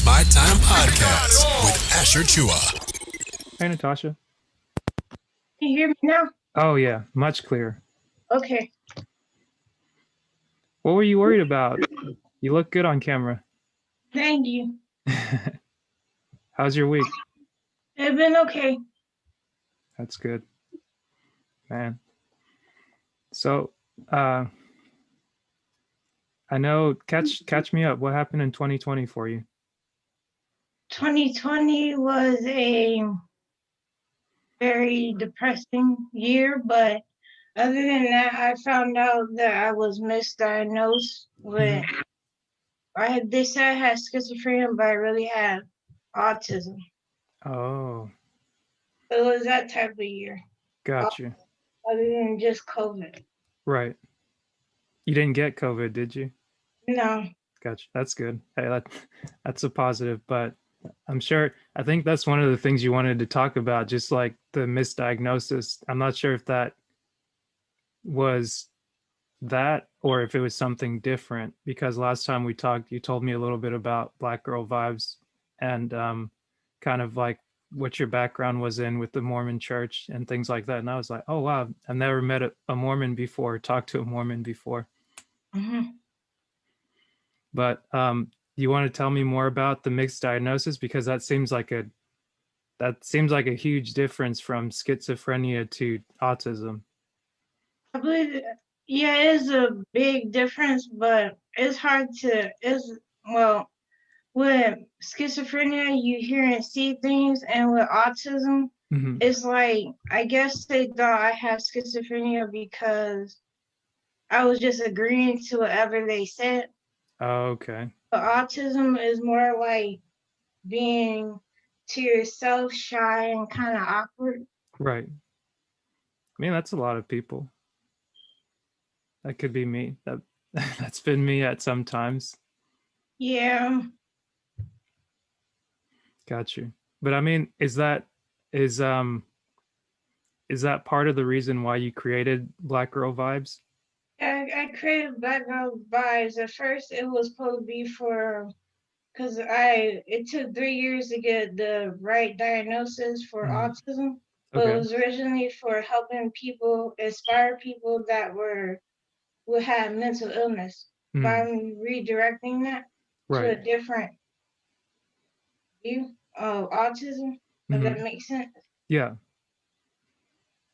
My Time Podcast with Asher Chua. Hey, Natasha. Can you hear me now? Oh, yeah, much clearer. Okay. What were you worried about? You look good on camera. Thank you. How's your week? It's been okay. That's good, man. So, uh, I know, catch me up. What happened in 2020 for you? 2020 was a very depressing year, but other than that, I found out that I was misdiagnosed with, they said I had schizophrenia, but I really had autism. Oh, It was that type of year, got you. other than just COVID. Right. You didn't get COVID, did you? No. Gotcha. That's good. Hey, that's a positive, but I think that's one of the things you wanted to talk about, just like the misdiagnosis. I'm not sure if that was that or if it was something different, because last time we talked you told me a little bit about Black Girl Vibes and kind of like what your background was in with the Mormon church and things like that, and I was like, oh wow, I've never met a Mormon before, talked to a Mormon before. Mm-hmm. But you want to tell me more about the mixed diagnosis, because that seems like a huge difference from schizophrenia to autism. I believe, yeah, it is a big difference, but it's hard to, well, with schizophrenia, you hear and see things, and with autism, it's like, I guess they thought I had schizophrenia because I was just agreeing to whatever they said. Oh, okay. But autism is more like being to yourself, shy and kind of awkward. Right. I mean, that's a lot of people. That could be me. That's been me at some times. Yeah. Got you. But I mean, is is that part of the reason why you created Black Girl Vibes? I created Black Girl Vibes. At first, it was supposed to be for, because it took 3 years to get the right diagnosis for autism, but it was originally for helping people, inspire people that would have mental illness. But I'm redirecting that to a different view of autism, if that makes sense. Yeah.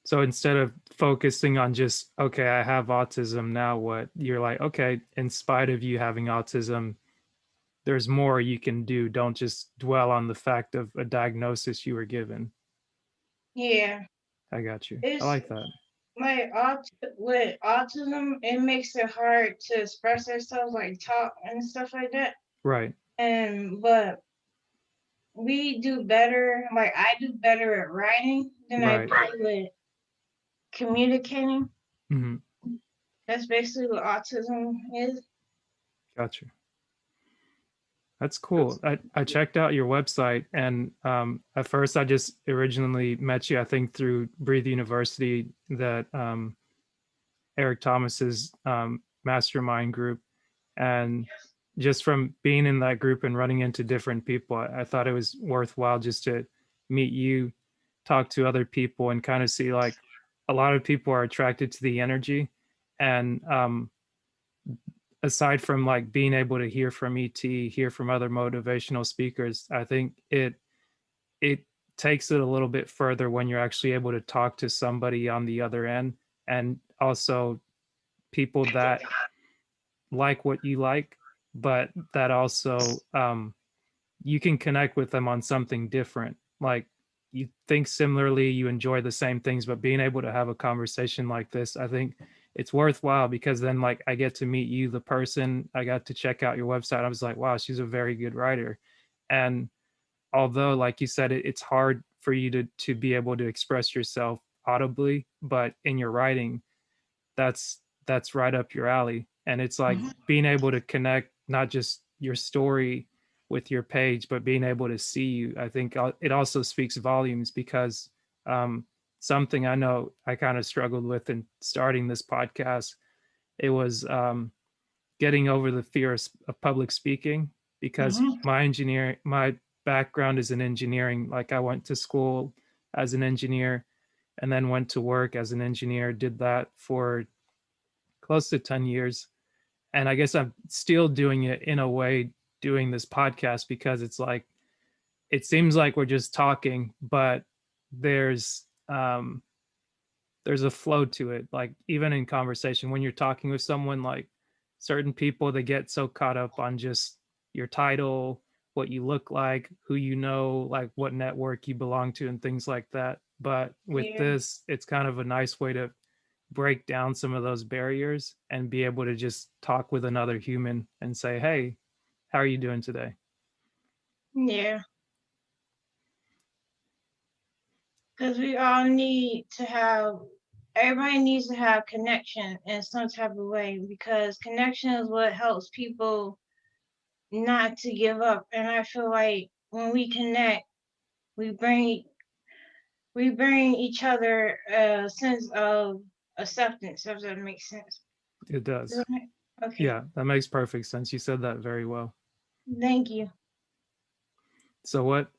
So instead of focusing on just, okay, I have autism, now what? You're like, okay, in spite of you having autism, there's more you can do. Don't just dwell on the fact of a diagnosis you were given. Yeah. I got you. It's I like that. like with autism, it makes it hard to express ourselves, like talk and stuff like that. Right. But we do better, like I do better at writing than I do with communicating. That's basically what autism is. Gotcha. That's cool. I checked out your website, and at first I just originally met you, I think, through Breathe University, that Eric Thomas's mastermind group. And just from being in that group and running into different people, I thought it was worthwhile just to meet you, talk to other people, and kind of see, like, a lot of people are attracted to the energy. And aside from like being able to hear from hear from other motivational speakers, I think it takes it a little bit further when you're actually able to talk to somebody on the other end, and also people that like what you like, but that also you can connect with them on something different. Like, you think similarly, you enjoy the same things, but being able to have a conversation like this, I think it's worthwhile, because then, like, I get to meet you, the person. I got to check out your website. I was like, wow, she's a very good writer. And although, like you said, it's hard for you to be able to express yourself audibly, but in your writing, that's right up your alley. And it's like being able to connect not just your story with your page, but being able to see you. I think it also speaks volumes, because something I know I kind of struggled with in starting this podcast, it was getting over the fear of public speaking. because my background is in engineering. Like I went to school as an engineer and then went to work as an engineer, did that for close to 10 years. And I guess I'm still doing it in a way, doing this podcast, because it's like, it seems like we're just talking, but there's um there's a flow to it. Like even in conversation, when you're talking with someone, like certain people, they get so caught up on just your title, what you look like, who you know, like what network you belong to and things like that. But with Yeah. this, it's kind of a nice way to break down some of those barriers and be able to just talk with another human and say, hey, how are you doing today? Yeah. Because we all need to have, everybody needs to have connection in some type of way, because connection is what helps people not to give up. And I feel like when we connect, we bring each other a sense of acceptance, if that makes sense. It does. Okay. Yeah, that makes perfect sense. You said that very well. Thank you. So what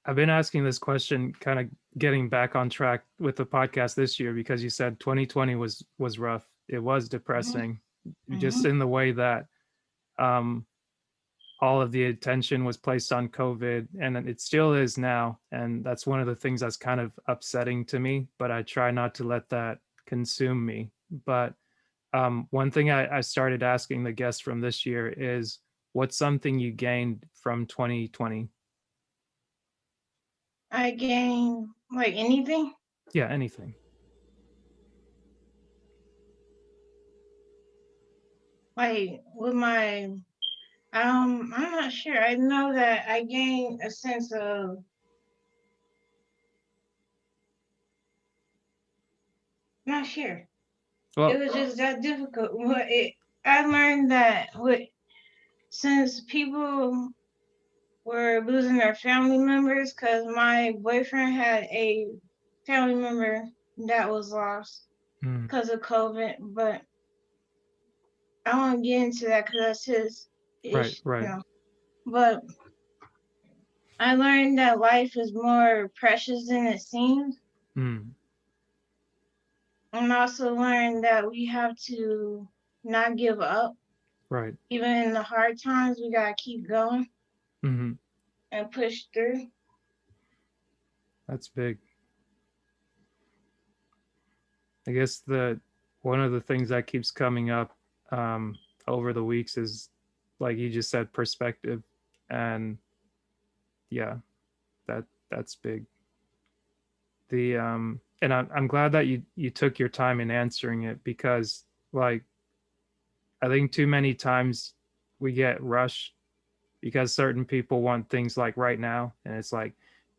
I've been asking this question, kind of getting back on track with the podcast this year, because you said 2020 was rough. It was depressing, just in the way that um all of the attention was placed on COVID, and it still is now. And that's one of the things that's kind of upsetting to me, but I try not to let that consume me. But one thing I started asking the guests from this year is, what's something you gained from 2020? I gain like anything. Yeah, anything. Like with my I'm not sure. I know that I gained a sense of, not sure. It Well, was just that difficult. But I learned that since people were losing their family members, because my boyfriend had a family member that was lost mm, because of COVID, but I won't get into that because that's his right, issue, right. But I learned that life is more precious than it seems. Mm, And also learned that we have to not give up. right. Even in the hard times, we gotta keep going Hmm. and push through. That's big. I guess the one of the things that keeps coming up over the weeks is, like you just said, perspective, and yeah, that's big. The and I'm glad that you took your time in answering it, because like I think too many times we get rushed because certain people want things like right now, and it's like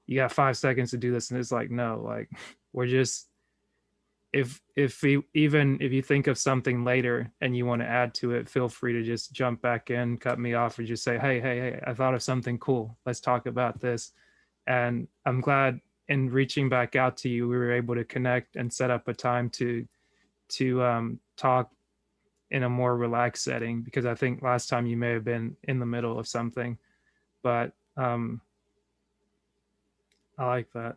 you got 5 seconds to do this, and it's like no, like we're just, if we, even if you think of something later and you want to add to it, feel free to just jump back in, cut me off, or just say, hey, I thought of something cool, let's talk about this. And I'm glad in reaching back out to you, we were able to connect and set up a time to talk in a more relaxed setting, because I think last time you may have been in the middle of something. But I like that.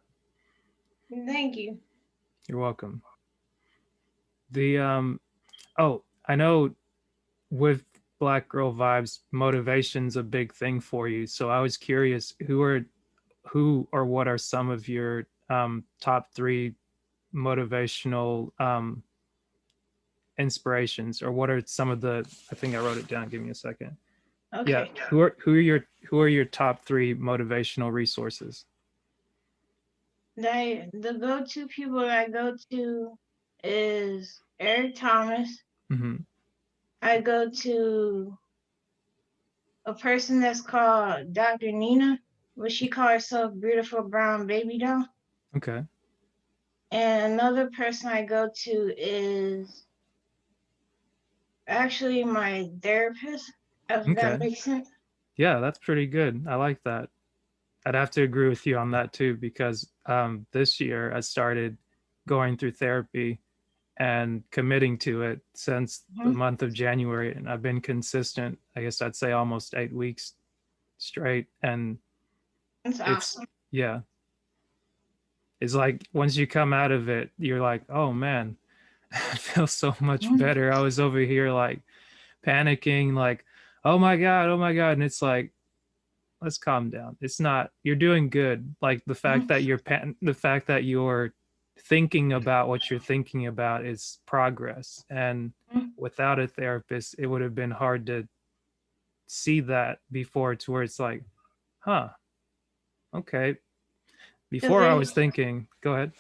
Thank you. You're welcome. The oh, I know with Black Girl Vibes, motivation's a big thing for you. So I was curious, who or what are some of your top three motivational inspirations, or what are some of the, I think I wrote it down, give me a second. Yeah, Okay. who are your top three motivational resources? The go-to people I go to is Eric Thomas. Mm-hmm. I go to a person that's called Dr. Nina, what she calls herself Beautiful Brown Baby Doll. Okay. And another person I go to is actually my therapist, if that Okay. makes sense. Yeah, that's pretty good. I like that. I'd have to agree with you on that too, because this year I started going through therapy, and committing to it since the Mhm. month of January. And I've been consistent, I guess I'd say almost 8 weeks straight. And That's it's, awesome. yeah, it's like once you come out of it, you're like, oh man, I feel so much Mhm. better. I was over here like panicking, like, oh my God, oh my God. And it's like, let's calm down. It's not, you're doing good. Like Mhm. the fact that you're thinking about what you're thinking about is progress. And Mhm. without a therapist, it would have been hard to see that before, to where it's like, huh, okay. Because Before I they was thinking, go ahead.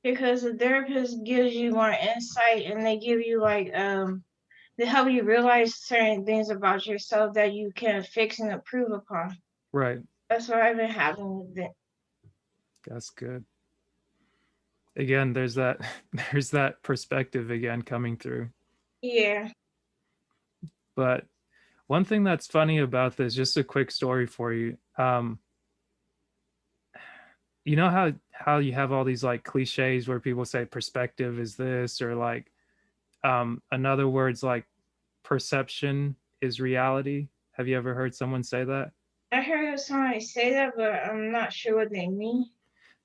because the therapist gives you more insight and they give you like they help you realize certain things about yourself that you can fix and improve upon. Right. That's what I've been having with it. That's good. Again, there's that there's that perspective again coming through. Yeah. But one thing that's funny about this, just a quick story for you. You know how you have all these like cliches where people say perspective is this, or like in other words, like perception is reality. Have you ever heard someone say that? I heard somebody say that, but I'm not sure what they mean.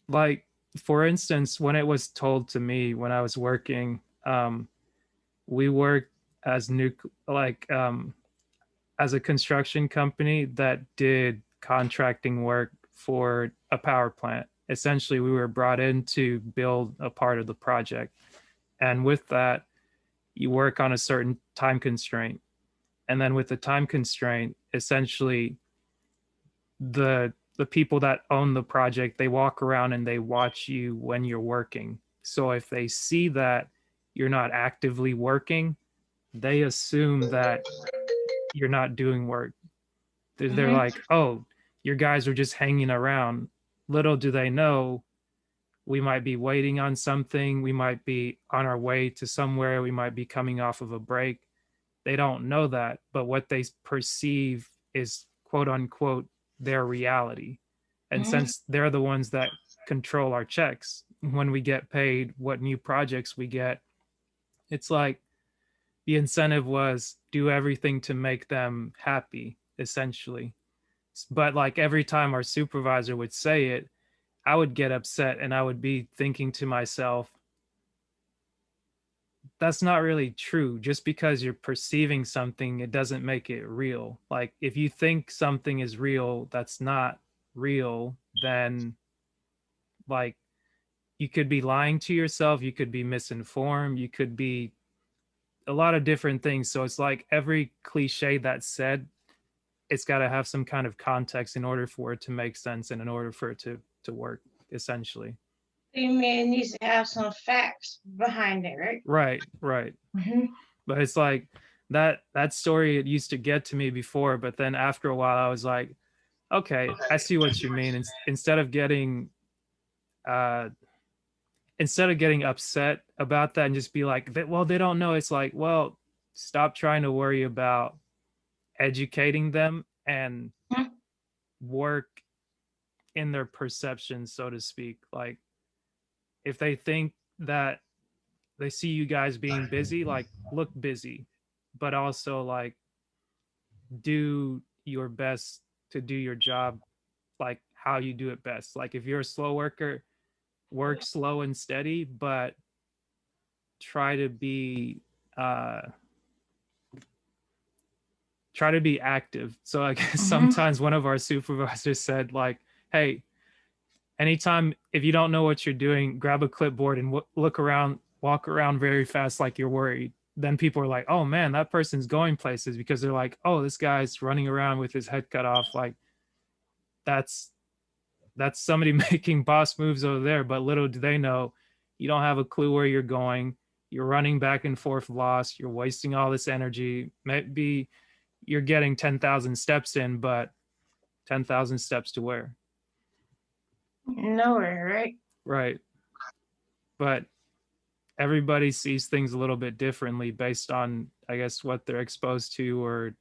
Like, for instance, when it was told to me when I was working, we worked as like as a construction company that did contracting work for a power plant. Essentially, we were brought in to build a part of the project. And with that, you work on a certain time constraint. And then with the time constraint, essentially the people that own the project, they walk around and they watch you when you're working. So if they see that you're not actively working, they assume that you're not doing work. They're Mhm. like, oh, your guys are just hanging around. Little do they know, we might be waiting on something. We might be on our way to somewhere. We might be coming off of a break. They don't know that, but what they perceive is quote unquote their reality. And Mhm. since they're the ones that control our checks, when we get paid, what new projects we get, it's like the incentive was do everything to make them happy, essentially. But like every time our supervisor would say it, I would get upset and I would be thinking to myself, that's not really true. Just because you're perceiving something, it doesn't make it real. Like if you think something is real that's not real, then like you could be lying to yourself, you could be misinformed, you could be a lot of different things. So it's like every cliche that's said, it's got to have some kind of context in order for it to make sense and in order for it to work, essentially. You mean it needs to have some facts behind it, right? Right, right. Mhm. But it's like that story, it used to get to me before, but then after a while I was like, okay, I see what you mean. Instead of getting uh upset about that and just be like, well, they don't know. It's like, well, stop trying to worry about educating them and Mhm. work in their perception, so to speak. Like if they think that they see you guys being busy, like look busy, but also like do your best to do your job like how you do it best. Like if you're a slow worker, work slow and steady, but try to be uh try to be active. So I guess Mhm. sometimes one of our supervisors said like, hey, anytime if you don't know what you're doing, grab a clipboard and look around, walk around very fast like you're worried. Then people are like, oh man, that person's going places, because they're like, oh, this guy's running around with his head cut off. Like that's that's somebody making boss moves over there. But little do they know, you don't have a clue where you're going. You're running back and forth lost. You're wasting all this energy. Maybe you're getting 10,000 steps in, but 10,000 steps to where? Nowhere, right? Right. But everybody sees things a little bit differently based on, I guess, what they're exposed to or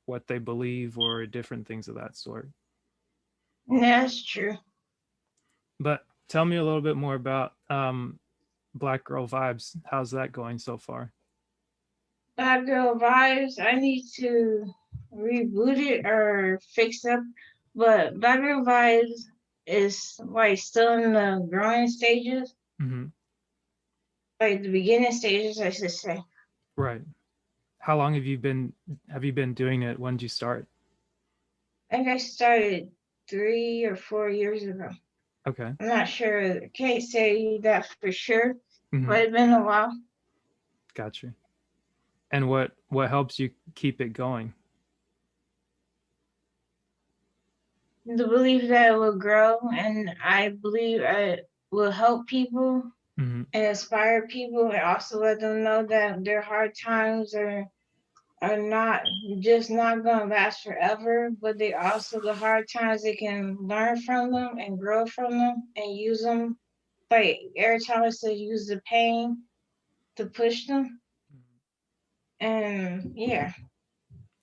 what they believe or different things of that sort. That's true. But tell me a little bit more about Black Girl Vibes, how's that going so far? Bad Girl Vibes, I need to reboot it or fix up. But Bad Girl Vibes is like still in the growing stages, Hmm. like the beginning stages, I should say. Right. How long have you been doing it? When did you start? I think I started 3 or 4 years ago. Okay. I'm not sure. I can't say that for sure, but Hmm. it's been a while. Gotcha. And what helps you keep it going? The belief that it will grow, and I believe it will help people Hmm. and inspire people, and also let them know that their hard times are not just not gonna last forever, but they also the hard times they can learn from them and grow from them and use them. Like every time I say use the pain to push them, and yeah,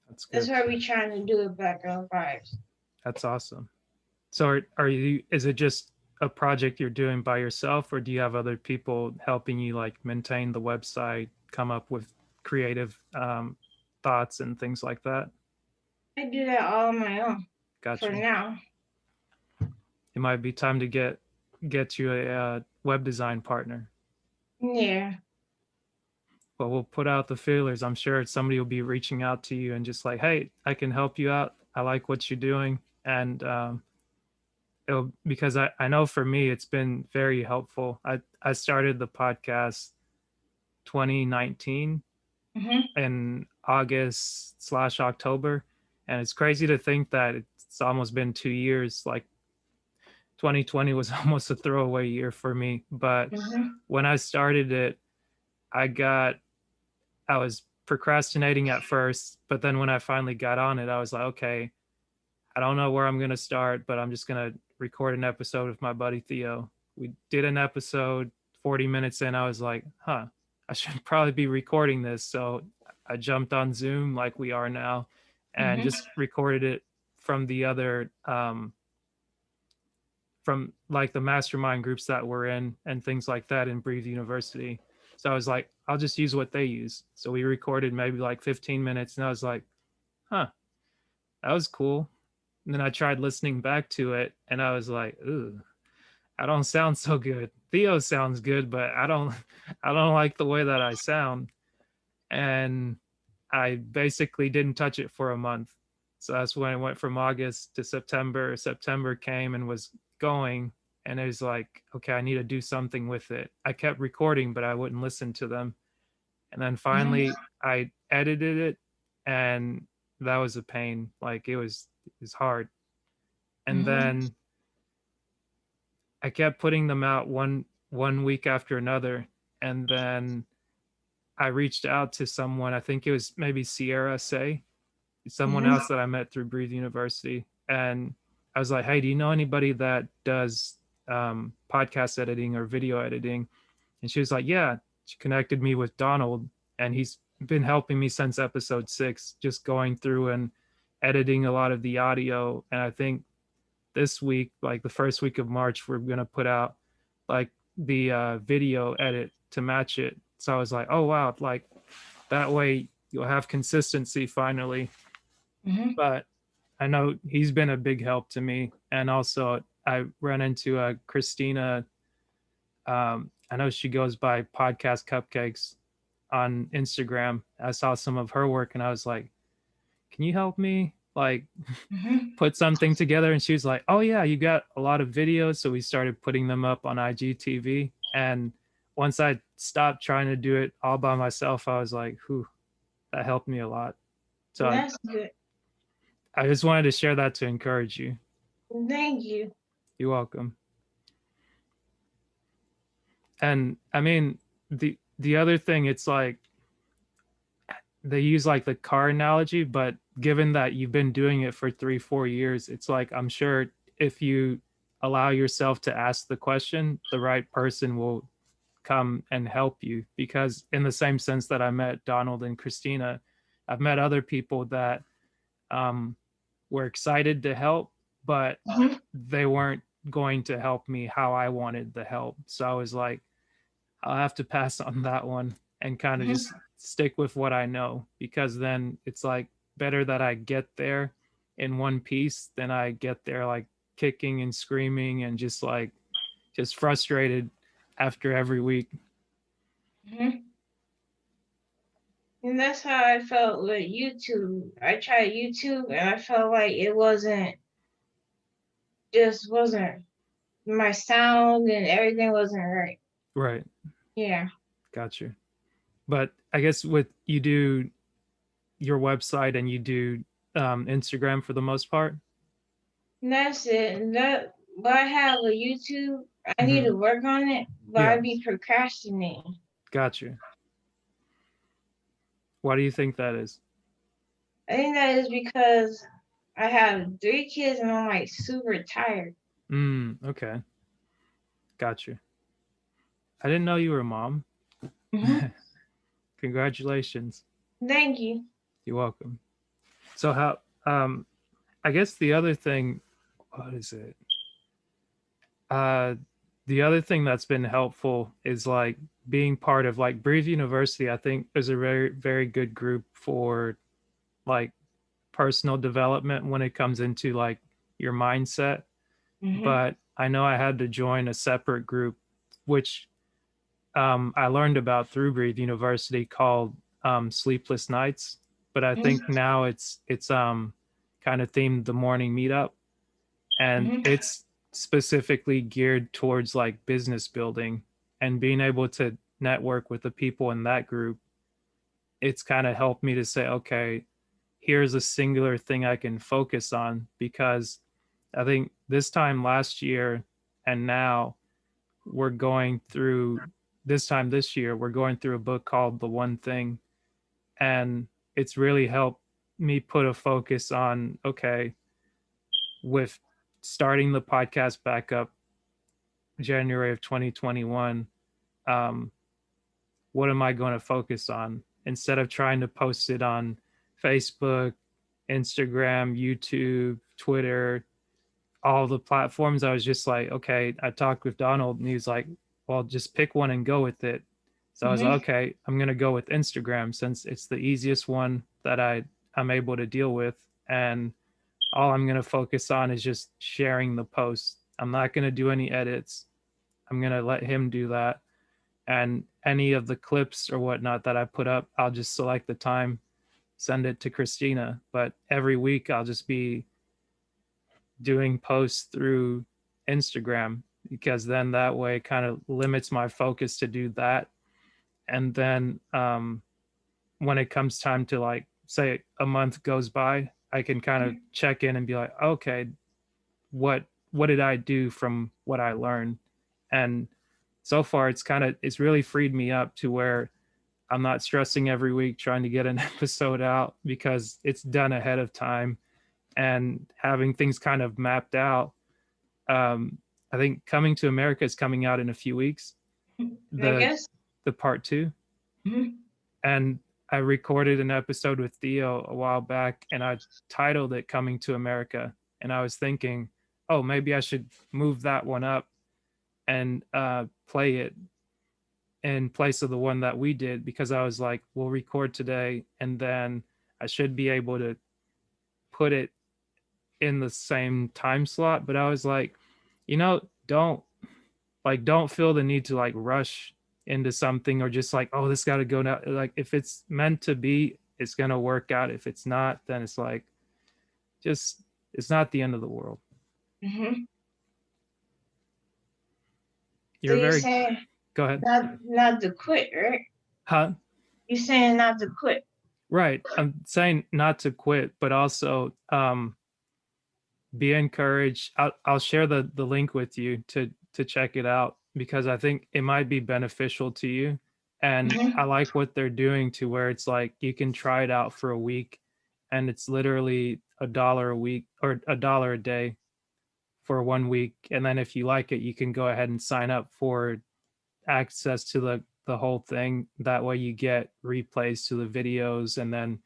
That's that's good. what we trying to do with Black Girl Vibes. That's awesome. So are you, is it just a project you're doing by yourself, or do you have other people helping you like maintain the website, come up with creative thoughts and things like that? I do that all on my own for Gotcha. now. It might be time to get you a web design partner. Yeah. But we'll put out the feelers. I'm sure somebody will be reaching out to you and just like, hey, I can help you out. I like what you're doing. And because I know for me, it's been very helpful. I started the podcast 2019 Mhm. in August/October. And it's crazy to think that it's almost been 2 years. Like 2020 was almost a throwaway year for me. But Mhm. when I started it, I got I was procrastinating at first, but then when I finally got on it, I was like, okay, I don't know where I'm going to start, but I'm just going to record an episode with my buddy Theo. We did an episode 40 minutes in. I was like, huh, I should probably be recording this. So I jumped on Zoom like we are now and Mhm. just recorded it from the other, from like the mastermind groups that we're in and things like that in Breathe University. So I was like, I'll just use what they use. So we recorded maybe like 15 minutes and I was like, huh, that was cool. And then I tried listening back to it and I was like, ooh, I don't sound so good. Theo sounds good, but I don't like the way that I sound. And I basically didn't touch it for a month. So that's when it went from August to September. September came and was going. And it was like, okay, I need to do something with it. I kept recording, but I wouldn't listen to them. And then Mhm. finally I edited it and that was a pain. Like it was hard. And Mhm. then I kept putting them out one week after another. And then I reached out to someone, I think it was maybe Sierra Say, someone Mhm. else that I met through Breathe University. And I was like, hey, do you know anybody that does podcast editing or video editing? And she was like, yeah. She connected me with Donald, and he's been helping me since episode 6, just going through and editing a lot of the audio. And I think this week, like the first week of March, we're going to put out like the video edit to match it. So I was like, oh, wow, like that way you'll have consistency finally. Mhm. But I know he's been a big help to me. And also, I ran into Christina. I know she goes by Podcast Cupcakes on Instagram. I saw some of her work and I was like, can you help me? Like, Mhm. put something together. And she was like, oh, yeah, you got a lot of videos. So we started putting them up on IGTV. And once I stopped trying to do it all by myself, I was like, whew, that helped me a lot. So That's good. I just wanted to share that to encourage you. Thank you. You're welcome. And I mean, the other thing, it's like they use like the car analogy, but given that you've been doing it for 3 4 years, it's like I'm sure if you allow yourself to ask the question, the right person will come and help you. Because in the same sense that I met Donald and Christina, I've met other people that um, were excited to help, but Mhm. they weren't going to help me how I wanted the help. So I was like, I'll have to pass on that one and kind of Mhm. just stick with what I know, because then it's like better that I get there in one piece than I get there like kicking and screaming and just like just frustrated after every week. Mhm. And that's how I felt with YouTube. I tried YouTube and I felt like it wasn't my sound and everything wasn't right. Right. Yeah. Gotcha. But I guess with you do your website and you do Instagram for the most part. And that's it. And that but I have a YouTube. I need Hmm. to work on it, but I Yeah. be procrastinating. Gotcha. Why do you think that is? I think that is because I have 3 kids and I'm like super tired. Okay. Gotcha. I didn't know you were a mom. Hmm. Congratulations. Thank you. You're welcome. So how I guess the other thing, what is it? Uh the other thing that's been helpful is like being part of like Breathe University. I think is a very, very good group for like personal development when it comes into like your mindset. Hmm. But I know I had to join a separate group, which I learned about through Breathe University, called Sleepless Nights. But I think now it's kind of themed the morning meetup, and Hmm. it's specifically geared towards like business building and being able to network with the people in that group. It's kind of helped me to say, okay, here's a singular thing I can focus on, because I think this time last year and now we're going through this time this year, we're going through a book called The One Thing. And it's really helped me put a focus on, okay, with starting the podcast back up January of 2021, um, what am I going to focus on instead of trying to post it on Facebook, Instagram, YouTube, Twitter, all the platforms. I was just like, okay, I talked with Donald and he was like, well, just pick one and go with it. So I was like, Hmm. okay, I'm going to go with Instagram since it's the easiest one that I'm able to deal with. And all I'm going to focus on is just sharing the post. I'm not going to do any edits. I'm going to let him do that. And any of the clips or whatnot that I put up, I'll just select the time, send it to Christina. But every week I'll just be doing posts through Instagram, because then that way kind of limits my focus to do that. And then when it comes time to like say a month goes by, I can kind of check in and be like, okay, what did I do from what I learned? And so far it's really freed me up to where I'm not stressing every week trying to get an episode out, because it's done ahead of time, and having things kind of mapped out. um, I think Coming to America is coming out in a few weeks. I The guess. the part two, Hmm. and I recorded an episode with Theo a while back, and I titled it "Coming to America." And I was thinking, oh, maybe I should move that one up and play it in place of the one that we did, because I was like, we'll record today, and then I should be able to put it in the same time slot. But I was like, don't feel the need to like rush into something, or just like, oh, this got to go now. Like if it's meant to be, it's going to work out. If it's not, then it's like, just, it's not the end of the world. Hmm. So You're you're very, saying go ahead. not to quit, right? Huh? You're saying not to quit. Right. I'm saying not to quit, but also be encouraged. I'll share the link with you to check it out, because I think it might be beneficial to you. And I Hmm. like what they're doing, to where it's like you can try it out for a week, and it's literally $1 a week or $1 a day for 1 week. And then if you like it, you can go ahead and sign up for access to the whole thing. That way you get replays to the videos, and then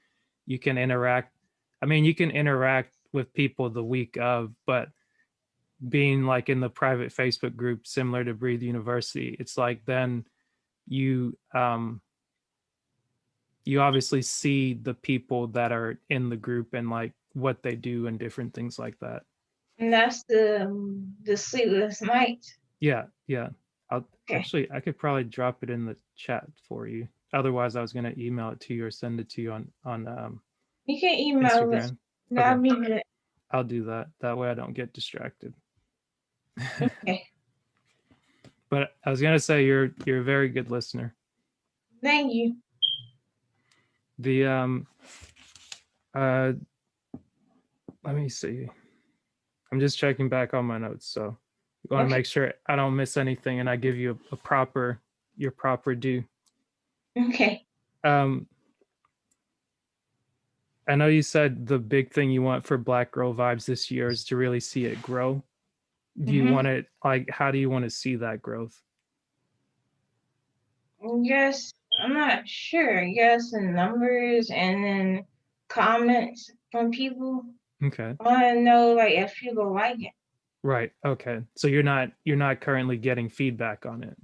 you can interact. I mean, you can interact with people the week of, but being like in the private Facebook group similar to Breathe University, it's like then you you obviously see the people that are in the group and like what they do and different things like that. And that's the sleepless nights. Yeah, yeah. I'll Okay. actually I could probably drop it in the chat for you. Otherwise, I was gonna email it to you or send it to you on You can email us. Instagram. Okay, That'll be good. I'll do that. That way, I don't get distracted. Okay. But I was gonna say you're a very good listener. Thank you. The uh let me see. I'm just checking back on my notes, so you want to Okay. make sure I don't miss anything and I give you a proper your proper due. Okay. Um I know you said the big thing you want for Black Girl Vibes this year is to really see it grow. Do you Mm-hmm. want it like how do you want to see that growth? Yes, I'm not sure. Yes, in numbers and then comments from people. Okay. I want to know like if people like it. Right. Okay. So you're not currently getting feedback on it.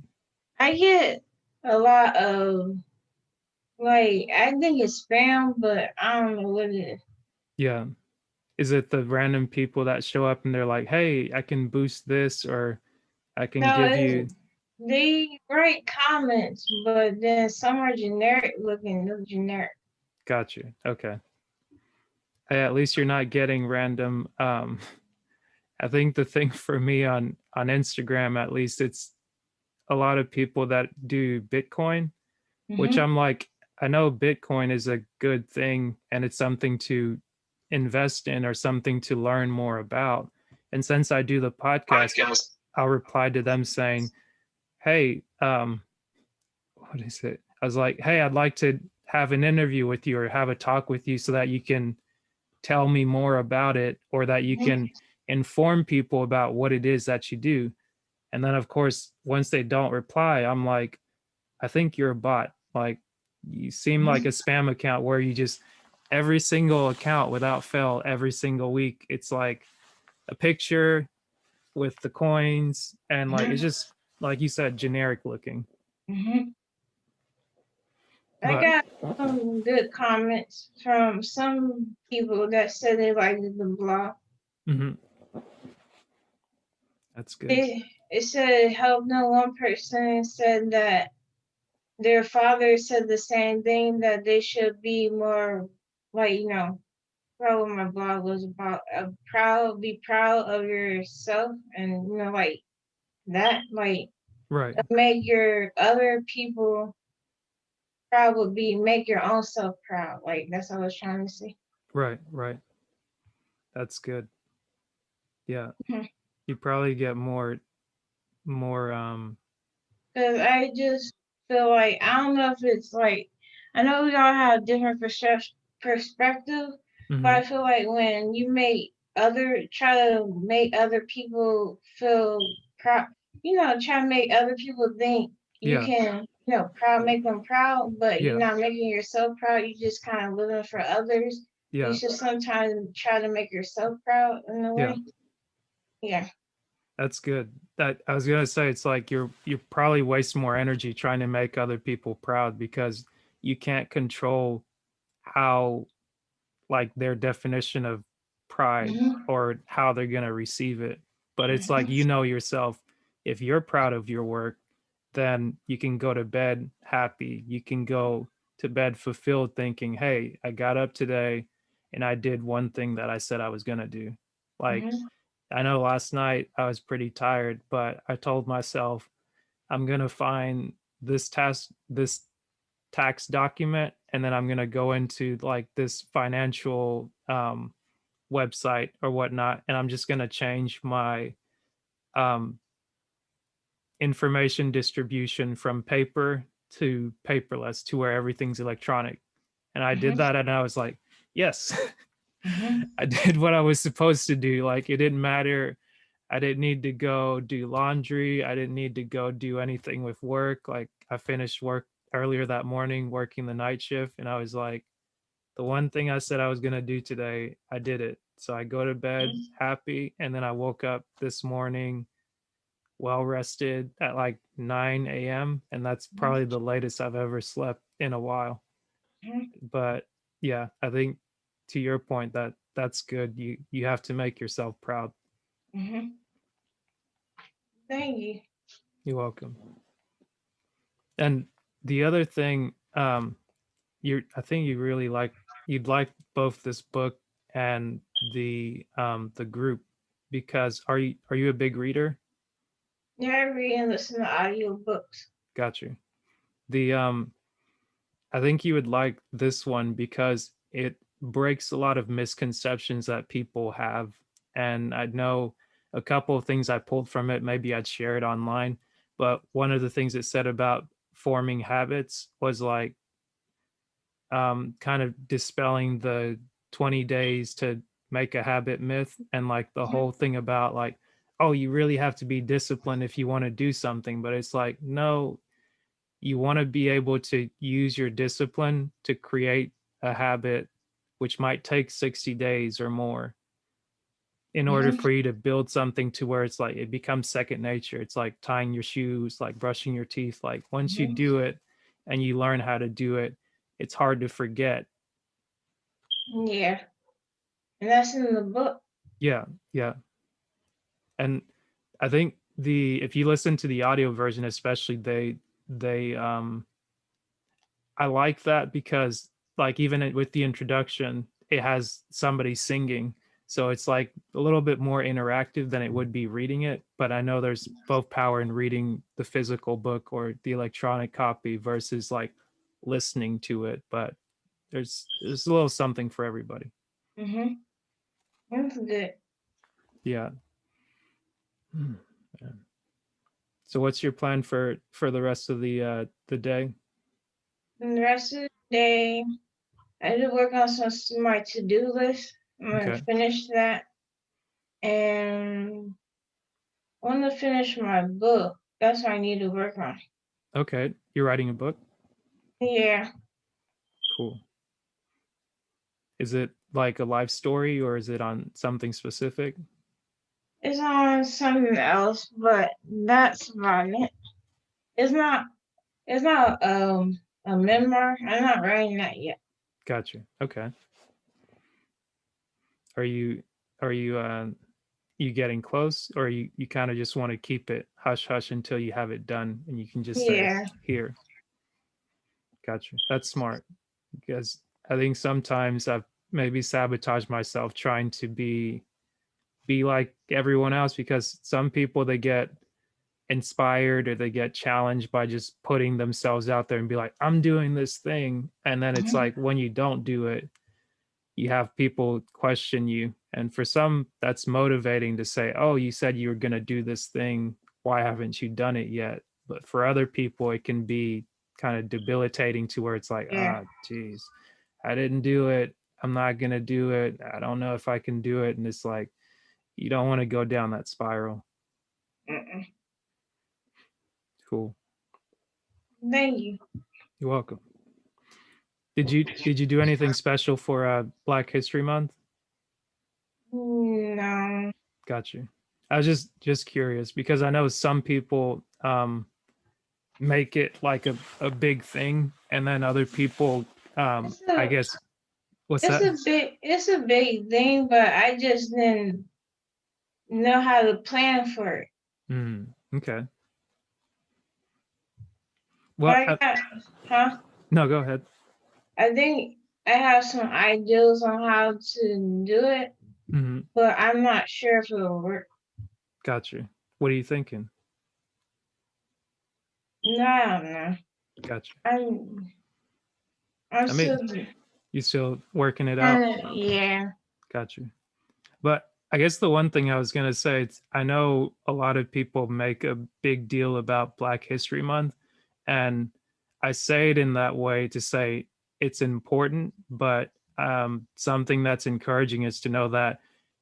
I get a lot of like I think it's spam, but I don't know what it is. Yeah. Is it the random people that show up and they're like, "Hey, I can boost this," or "I can No, give you." they write comments, but then some are generic looking, look generic. Gotcha. Okay. Hey, at least you're not getting random. I think the thing for me on Instagram, at least, it's a lot of people that do Bitcoin, which Mm-hmm. I'm like, I know Bitcoin is a good thing and it's something to invest in or something to learn more about. And since I do the podcast, I'll reply to them saying, "Hey, what is it?" I was like, "Hey, I'd like to have an interview with you or have a talk with you so that you can tell me more about it or that you Mm-hmm. can inform people about what it is that you do." And then, of course, once they don't reply, I'm like, "I think you're a bot. Like, you seem like a spam account where you just every single account without fail, every single week, it's like a picture with the coins and like it's Mm-hmm. just like you said, generic looking." Mm-hmm. I But got some good comments from some people that said they liked the blog. mhm, that's good. It said it helped. No, one person said that their father said the same thing, that they should be more like, proud what my blog was about. Be proud of yourself, and like that, like Right, make your other people proud would be make your own self proud. Like that's what I was trying to say. right, right. That's good. Yeah, Mhm. you probably get more. Because I just feel like I don't know if it's like I know we all have different perspective, but Mhm. I feel like when you make try to make other people feel proud, try to make other people think you Yeah, can, proud, make them proud, but you're yeah, not making yourself proud. You just kind of living for others. You yeah, should sometimes try to make yourself proud in a yeah. way. Yeah. That's good. That I was gonna say, it's like you probably waste more energy trying to make other people proud because you can't control how like their definition of pride Hmm. or how they're gonna receive it. But it's like Hmm. you know yourself, if you're proud of your work, then you can go to bed happy. You can go to bed fulfilled thinking, "Hey, I got up today and I did one thing that I said I was gonna do." Like Hmm. I know last night I was pretty tired, but I told myself I'm going to find this tax document and then I'm going to go into like this financial website or whatnot and I'm just going to change my um, information distribution from paper to paperless to where everything's electronic. And I did that and I was like, yes, Hmm. I did what I was supposed to do. Like it didn't matter. I didn't need to go do laundry. I didn't need to go do anything with work. Like I finished work earlier that morning, working the night shift. And I was like, the one thing I said I was going to do today, I did it. So I go to bed happy. And then I woke up this morning well rested at like 9 a.m. And that's probably the latest I've ever slept in a while. Mhm. But yeah, I think to your point that that's good. You have to make yourself proud. Mhm. Thank you. You're welcome. And the other thing, I think you really you'd like both this book and the group because are you a big reader? Yeah, I read and listen to audiobooks. Got you. The I think you would like this one because it breaks a lot of misconceptions that people have. And I know a couple of things I pulled from it. Maybe I'd share it online. But one of the things it said about forming habits was like kind of dispelling the 20 days to make a habit myth. And like the Mhm. whole thing about like, oh, you really have to be disciplined if you want to do something. But it's like, no, you want to be able to use your discipline to create a habit which might take 60 days or more in order Mhm. for you to build something to where it's like it becomes second nature. It's like tying your shoes, like brushing your teeth. Like once you Mhm. do it and you learn how to do it, it's hard to forget. Yeah, and that's in the book. Yeah, yeah. And I think the if you listen to the audio version especially, they I like that because like even with the introduction, it has somebody singing. So it's like a little bit more interactive than it would be reading it. But I know there's both power in reading the physical book or the electronic copy versus like listening to it. But there's a little something for everybody. Mhm. That's good. Yeah. Hmm, man. So what's your plan for the rest of the day? And the rest of the day, I did work on my to-do list. I'm gonna Okay. finish that, and I want to finish my book. That's what I need to work on. Okay. You're writing a book? Yeah, Cool. Is it like a life story or is it on something specific? it's on something else, but that's about it. It's not. It's not a memoir. I'm not writing that yet. Gotcha. Okay. Are you are you you getting close or you kind of just want to keep it hush hush until you have it done and you can just say Yeah. here. Gotcha. That's smart because I think sometimes I've maybe sabotaged myself trying to be like everyone else because some people they get inspired or they get challenged by just putting themselves out there and be like I'm doing this thing and then it's Mhm. like when you don't do it you have people question you and for some that's motivating to say oh you said you were going to do this thing why haven't you done it yet but for other people it can be kind of debilitating to where it's like Yeah. ah geez I didn't do it I'm not going to do it I don't know if I can do it and it's like you don't want to go down that spiral. Mm-mm. Cool. Thank you. You're welcome. Did you do anything special for Black History Month? No. Got you. I was just curious because I know some people make it like a big thing, and then other people, It's I a guess, what's it's that? a big thing, but I just didn't know how to plan for it. Okay. But Well, I got, huh? no, go ahead. I think I have some ideas on how to do it, hmm but I'm not sure if it'll work. Got you. What are you thinking? No, I don't know. Got you. I'm I'm I still mean, you still working it out? trying to, yeah. Got you. But I guess the one thing I was going to say, it's, I know a lot of people make a big deal about Black History Month. And I say it in that way to say it's important, but something that's encouraging is to know that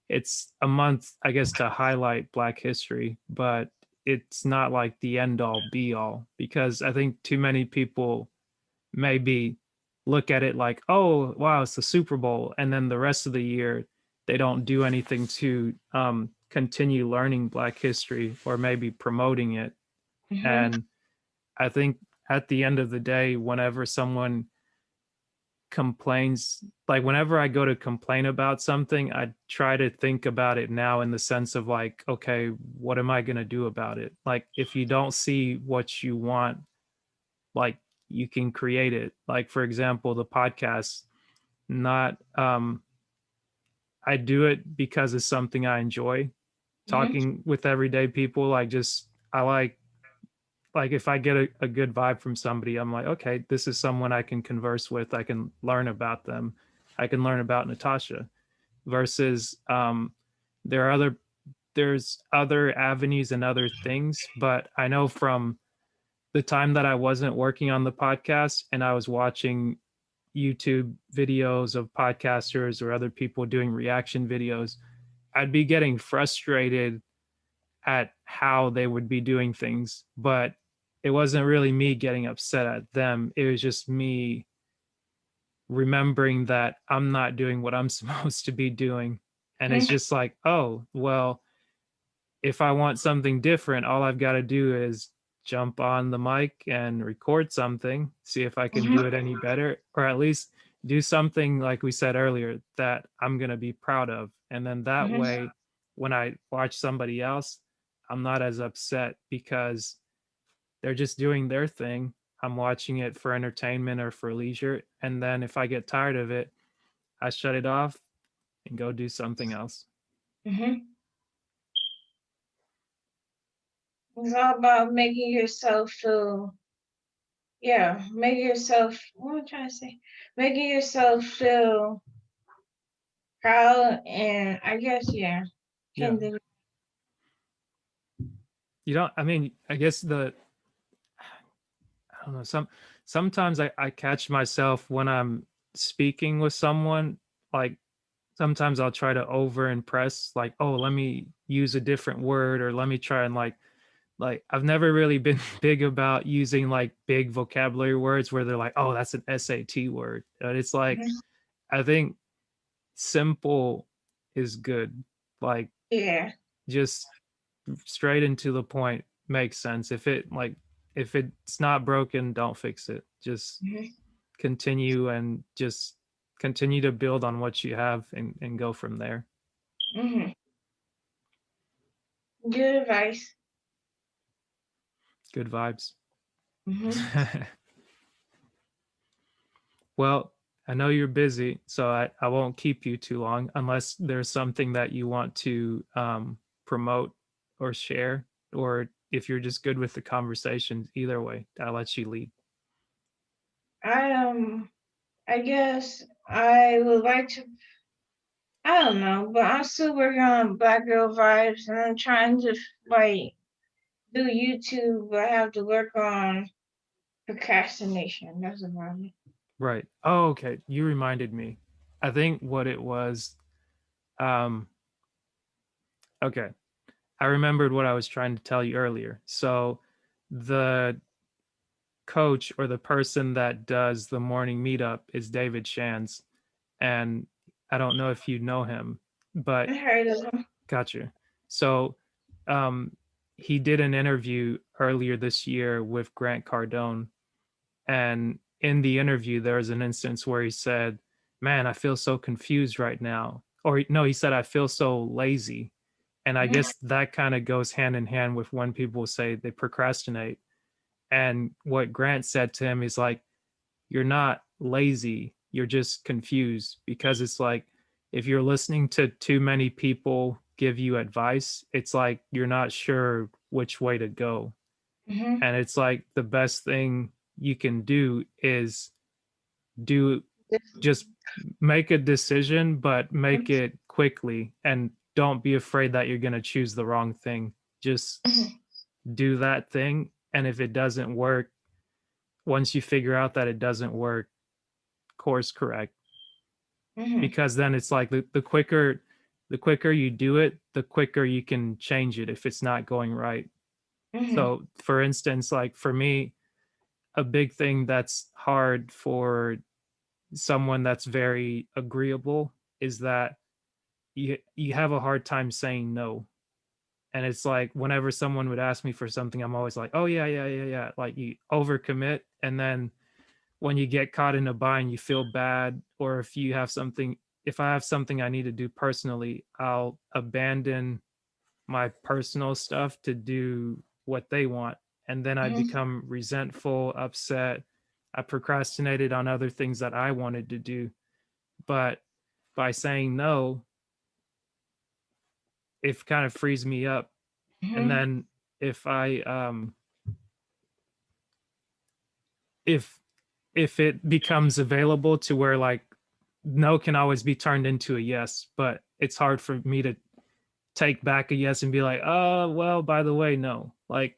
it's a month, I guess, to highlight Black history, but it's not like the end all be all because I think too many people maybe look at it like, oh, wow, it's the Super Bowl. And then the rest of the year, they don't do anything to continue learning Black history or maybe promoting it. And I think at the end of the day, whenever someone complains, like whenever I go to complain about something, I try to think about it now in the sense of like, okay, what am I going to do about it? Like, if you don't see what you want, like, you can create it. Like, for example, the podcast, not I do it because it's something I enjoy, talking with everyday people. Like, just I like if I get a good vibe from somebody, I'm like, okay, this is someone I can converse with. I can learn about them. I can learn about Natasha. Versus there are there's other avenues and other things. But I know from the time that I wasn't working on the podcast and I was watching YouTube videos of podcasters or other people doing reaction videos, I'd be getting frustrated at how they would be doing things, but it wasn't really me getting upset at them. It was just me remembering that I'm not doing what I'm supposed to be doing. And it's just like, oh, well, if I want something different, all I've got to do is jump on the mic and record something, see if I can do it any better, or at least do something like we said earlier that I'm going to be proud of. And then that way, when I watch somebody else, I'm not as upset because they're just doing their thing. I'm watching it for entertainment or for leisure. And then if I get tired of it, I shut it off and go do something else. It's all about making yourself feel, making yourself, what am I trying to say? Making yourself feel proud and I guess, Yeah. You don't, I mean, I guess I don't know, sometimes I catch myself when I'm speaking with someone, like sometimes I'll try to over impress, like, oh, let me use a different word, or let me try and like I've never really been big about using like big vocabulary words where they're like, oh, that's an SAT word. But it's like, I think simple is good. Like, just straight into the point makes sense. If it's not broken, don't fix it. Just continue and just continue to build on what you have and go from there. Good advice. Good vibes. Well, I know you're busy, so I won't keep you too long unless there's something that you want to promote or share, or if you're just good with the conversation. Either way, I'll let you lead. I guess I would like to, I don't know, but I'm still working on Black Girl Vibes and I'm trying to like do YouTube, but I have to work on procrastination. That's about it. Right. Oh, okay. You reminded me. I think what it was, um, okay. I remembered what I was trying to tell you earlier. So the coach or the person that does the morning meetup is David Shands. And I don't know if you know him, but I heard of them. gotcha. So he did an interview earlier this year with Grant Cardone. And in the interview, there was an instance where he said, man, I feel so confused right now. Or no, he said, I feel so lazy. And I guess that kind of goes hand in hand with when people say they procrastinate. And what Grant said to him is like, you're not lazy, you're just confused, because it's like if you're listening to too many people give you advice, it's like you're not sure which way to go. And it's like the best thing you can do is do just make a decision, but make it quickly, and don't be afraid that you're going to choose the wrong thing. Just do that thing, and if it doesn't work, once you figure out that it doesn't work, course correct. Because then it's like the quicker you do it, the quicker you can change it if it's not going right. So for instance, like for me, a big thing that's hard for someone that's very agreeable is that you have a hard time saying no. And it's like whenever someone would ask me for something, I'm always like, oh yeah, yeah, yeah, yeah. Like you overcommit, and then when you get caught in a bind, you feel bad. Or if I have something I need to do personally, I'll abandon my personal stuff to do what they want. And then I Mhm. become resentful, upset. I procrastinated on other things that I wanted to do. But by saying no, it kind of frees me up. And Mhm. then if I if if it becomes available to where like no can always be turned into a yes, but it's hard for me to take back a yes and be like, oh, well, by the way, no. Like,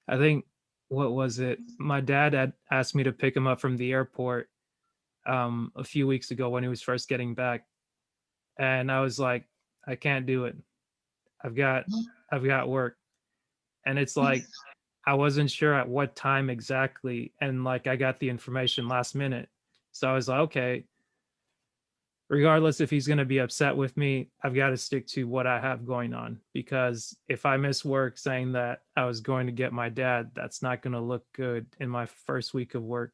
I think, what was it? My dad had asked me to pick him up from the airport a few weeks ago when he was first getting back. And I was like, I can't do it. I've got, I've got work. And it's like, I wasn't sure at what time exactly. And like, I got the information last minute. So I was like, okay, regardless if he's going to be upset with me, I've got to stick to what I have going on, because if I miss work saying that I was going to get my dad, that's not going to look good in my first week of work.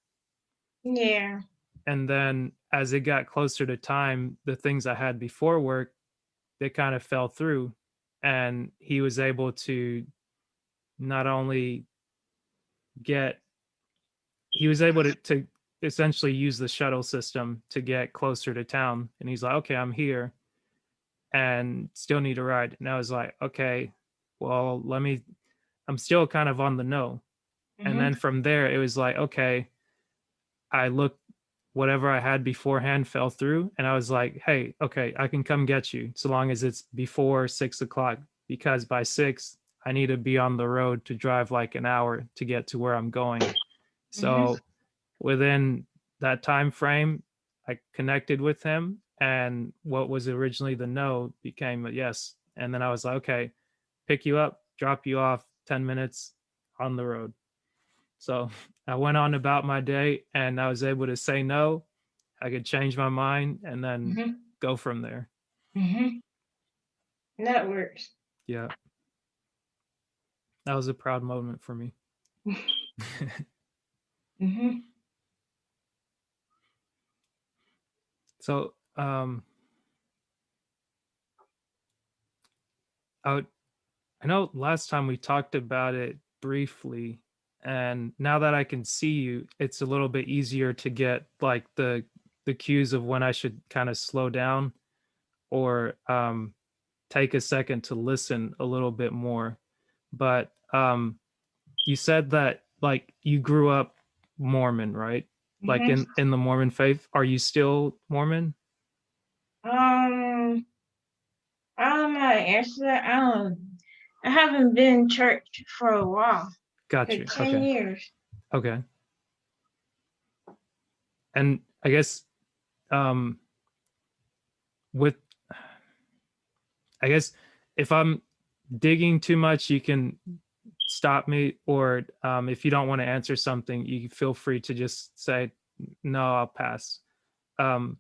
Yeah. And then as it got closer to time, the things I had before work, they kind of fell through. And he was able to not only get, he was able to essentially use the shuttle system to get closer to town. And he's like, okay, I'm here and still need a ride. And I was like, okay, well, I'm still kind of on the no. And Mhm. then from there, it was like, okay, I looked, whatever I had beforehand fell through. And I was like, hey, okay, I can come get you so long as it's before 6 o'clock, because by 6, I need to be on the road to drive like an hour to get to where I'm going. Mhm. So within that time frame, I connected with him, and what was originally the no became a yes. And then I was like, okay, pick you up, drop you off, 10 minutes on the road. So I went on about my day, and I was able to say no. I could change my mind and then Mhm. go from there. Mhm. That works. Yeah, that was a proud moment for me. Mhm. So I I know last time we talked about it briefly, and now that I can see you, it's a little bit easier to get like the cues of when I should kind of slow down, or take a second to listen a little bit more. But you said that like you grew up Mormon, right? Like Mhm. in the Mormon faith. Are you still Mormon? Um, I don't know how to answer that. I don't. I haven't been in church for a while, Got for you. 10 years. Okay. And I guess um with I guess if I'm digging too much, you can stop me, or if you don't want to answer something, you feel free to just say, no, I'll pass. Um,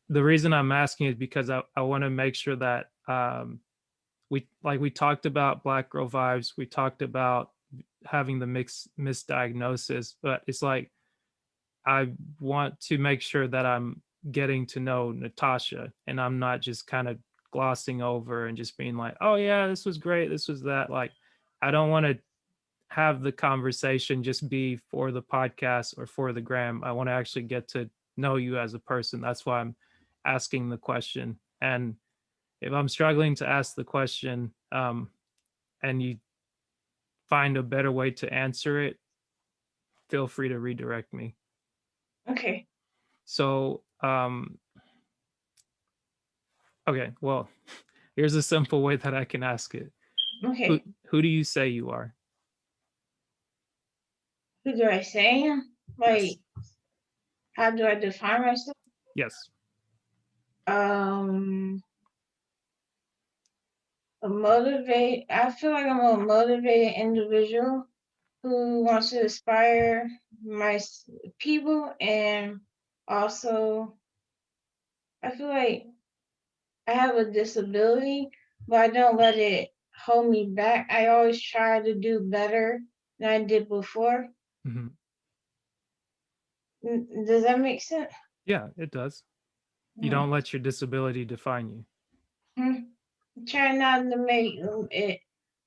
the reason I'm asking is because I want to make sure that we talked about Black Girl Vibes, we talked about having the misdiagnosis, but it's like I want to make sure that I'm getting to know Natasha, and I'm not just kind of glossing over and just being like, oh yeah, this was great, this was that. Like, I don't want to have the conversation just be for the podcast or for the gram. I want to actually get to know you as a person. That's why I'm asking the question. And if I'm struggling to ask the question, and you find a better way to answer it, feel free to redirect me. Okay. So, okay, well, here's a simple way that I can ask it. Who Okay. who do you say you are? Who do I say? Yes. Like, how do I define myself? Yes. Um, a motivate. I feel like I'm a motivated individual who wants to inspire my people, and also I feel like I have a disability, but I don't let it hold me back. I always try to do better than I did before. Hmm. Does that make sense? Yeah, it does. You Mm. don't let your disability define you. Try not to make it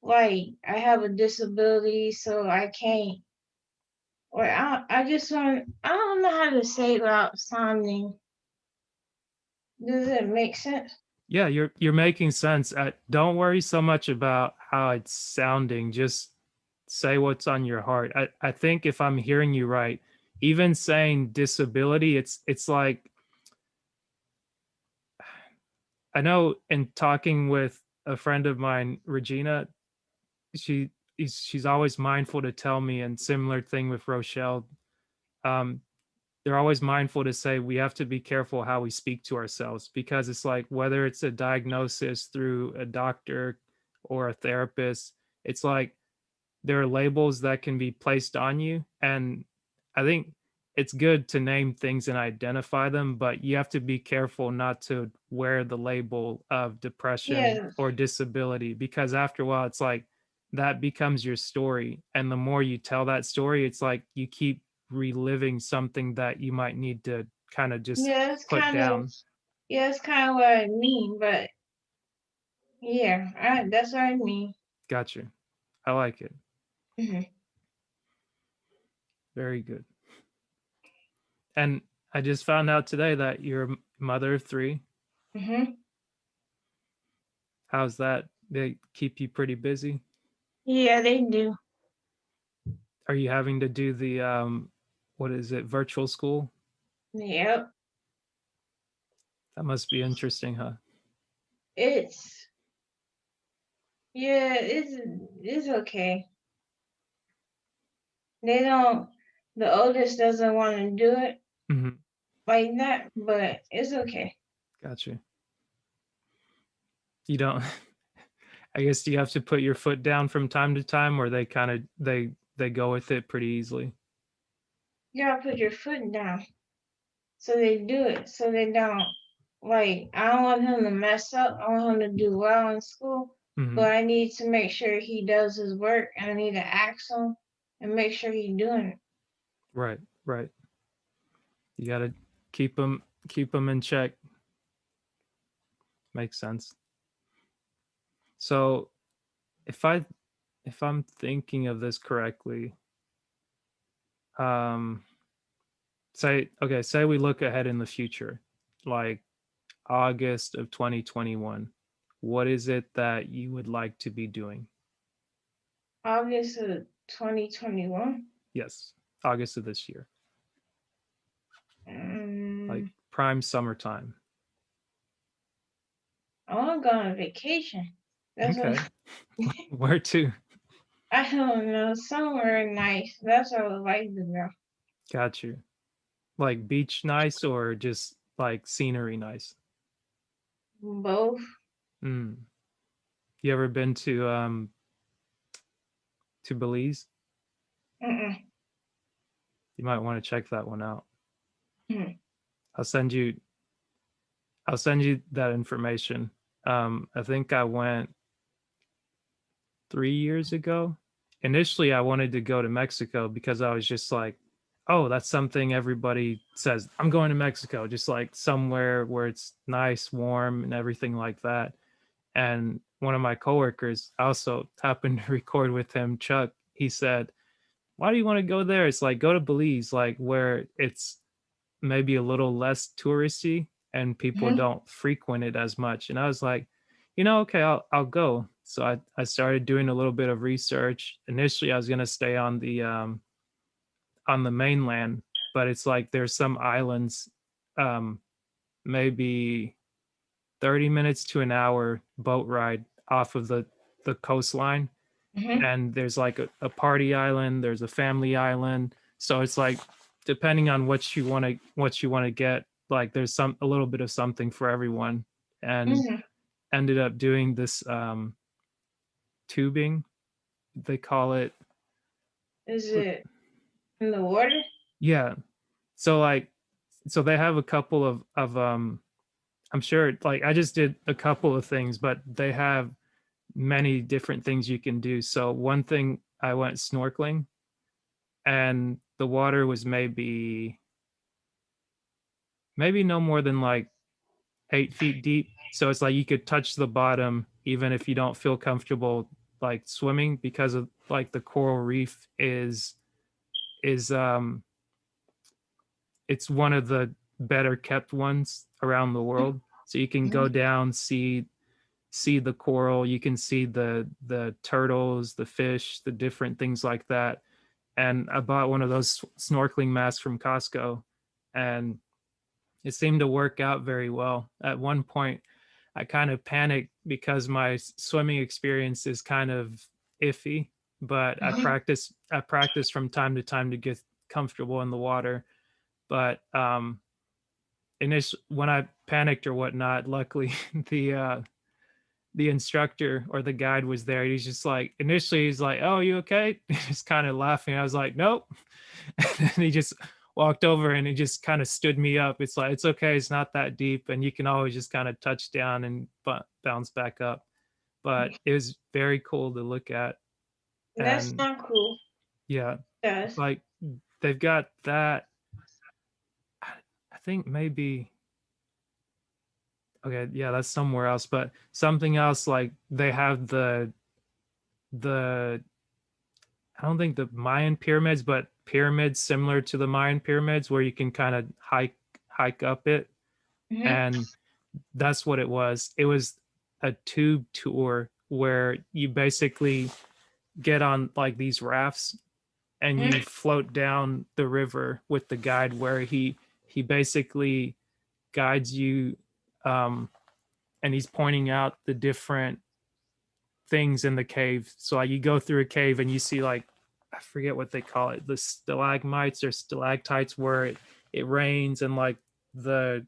like I have a disability, so I can't. Or I just want. I don't know how to say it without sounding. Does it make sense? Yeah, you're making sense. Don't worry so much about how it's sounding. Just say what's on your heart. I think if I'm hearing you right, even saying disability, it's like, I know in talking with a friend of mine, Regina, she she's always mindful to tell me, and similar thing with Rochelle. Um, they're always mindful to say we have to be careful how we speak to ourselves, because it's like whether it's a diagnosis through a doctor or a therapist, it's like there are labels that can be placed on you. And I think it's good to name things and identify them, but you have to be careful not to wear the label of depression Yes. or disability, because after a while it's like that becomes your story. And the more you tell that story, it's like you keep reliving something that you might need to kind of just Yeah, it's put kind of. down. Yeah, it's kind of what I mean, but yeah, that's what I mean. Gotcha. I like it. Hmm. Very good. And I just found out today that you're a mother of three. Hmm. How's that? They keep you pretty busy? Yeah, they do. Are you having to do the what is it, virtual school? Yep. That must be interesting, huh? It's yeah, it's okay. They don't. The oldest doesn't want to do it Hmm. like that, but it's okay. Gotcha. You don't I guess you have to put your foot down from time to time, or they kind of they go with it pretty easily. You gotta put your foot down. So they do it. So they don't. Like, I don't want him to mess up. I want him to do well in school. Hmm. But I need to make sure he does his work, and I need to ask him and make sure he's doing it. Right, right. You got to keep them in check. Makes sense. So, if I if I'm thinking of this correctly, um say we look ahead in the future, like August of 2021. What is it that you would like to be doing? August of 2021. Yes, August of this year, like Um, prime summertime. I want to go on vacation. That's what. Okay. Where to? I don't know. Somewhere nice. That's what I would like to go. Got you. Like beach nice or just like scenery nice? Both. Mm. You ever been to Belize? Mm-mm. You might want to check that one out. Mm-mm. I'll send you I'll send you that information. I think I went 3 years ago. Initially, I wanted to go to Mexico because I was just like, oh, that's something everybody says. I'm going to Mexico, just like somewhere where it's nice, warm, and everything like that. And one of my coworkers, I also happened to record with him, Chuck. He said, why do you want to go there? It's like, go to Belize, like where it's maybe a little less touristy and people Mm-hmm. don't frequent it as much. And I was like, okay, I'll go. So I started doing a little bit of research. Initially, I was gonna stay on the mainland, but it's like there's some islands, um, maybe 30 minutes to an hour boat ride off of the coastline. Mm-hmm. And there's like a party island, there's a family island. So it's like depending on what you want to get, like there's some a little bit of something for everyone. And Mm-hmm. ended up doing this tubing, they call it. Is it in the water? Yeah. So like so they have a couple of I'm sure, like, I just did a couple of things, but they have many different things you can do. So one thing, I went snorkeling, and the water was maybe no more than like 8 feet deep. So it's like you could touch the bottom even if you don't feel comfortable like swimming, because of like the coral reef is it's one of the better kept ones around the world. So you can go down, see the coral, you can see the turtles, the fish, the different things like that. And I bought one of those snorkeling masks from Costco, and it seemed to work out very well. At one point, I kind of panicked because my swimming experience is kind of iffy, but I practice from time to time to get comfortable in the water. But when I panicked or whatnot, luckily the instructor or the guide was there. He's just like, initially he's like, "Oh, you okay?" Just kind of laughing. I was like, "Nope." And he just walked over and he just kind of stood me up. It's like, "It's okay, it's not that deep, and you can always just kind of touch down and bounce back up." But it was very cool to look at. That's And not cool. yeah, Yes. like they've got that. I think maybe, okay, yeah, that's somewhere else, but something else, like they have the I don't think the Mayan pyramids, but pyramids similar to the Mayan pyramids where you can kind of hike up it. Mm-hmm. And that's what it was. It was a tube tour where you basically get on like these rafts and you float down the river with the guide, where he basically guides you, um and he's pointing out the different things in the cave. So like you go through a cave and you see, like, I forget what they call it, the stalagmites or stalactites, where it rains and like the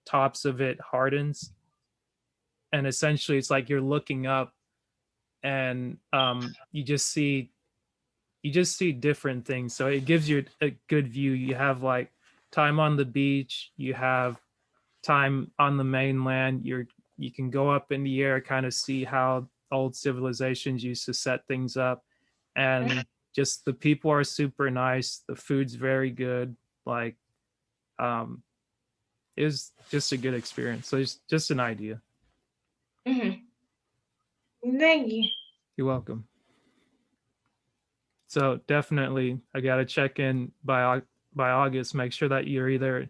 tops of it hardens. And essentially it's like you're looking up, and you just see different things. So it gives you a good view. You have like time on the beach, you have time on the mainland. You can go up in the air, kind of see how old civilizations used to set things up. And just the people are super nice, the food's very good. Like, um it was just a good experience. So it's just an idea. Mm-hmm. Thank you. You're welcome. So definitely I got to check in by August, make sure that you're either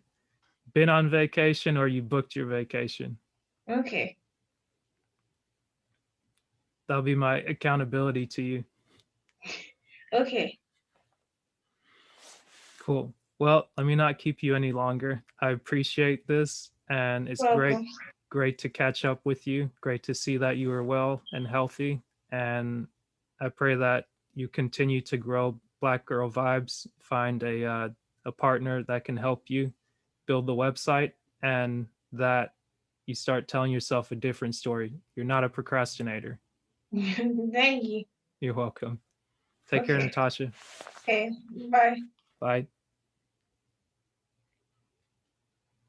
been on vacation or you booked your vacation. Okay. That'll be my accountability to you. Okay. Cool. Well, let me not keep you any longer. I appreciate this, and it's Welcome. great to catch up with you. Great to see that you are well and healthy, and I pray that you continue to grow Black Girl Vibes, find a partner that can help you build the website, and that you start telling yourself a different story. You're not a procrastinator. Thank you. You're welcome. Take care, Okay. Natasha. Okay. Bye. Bye.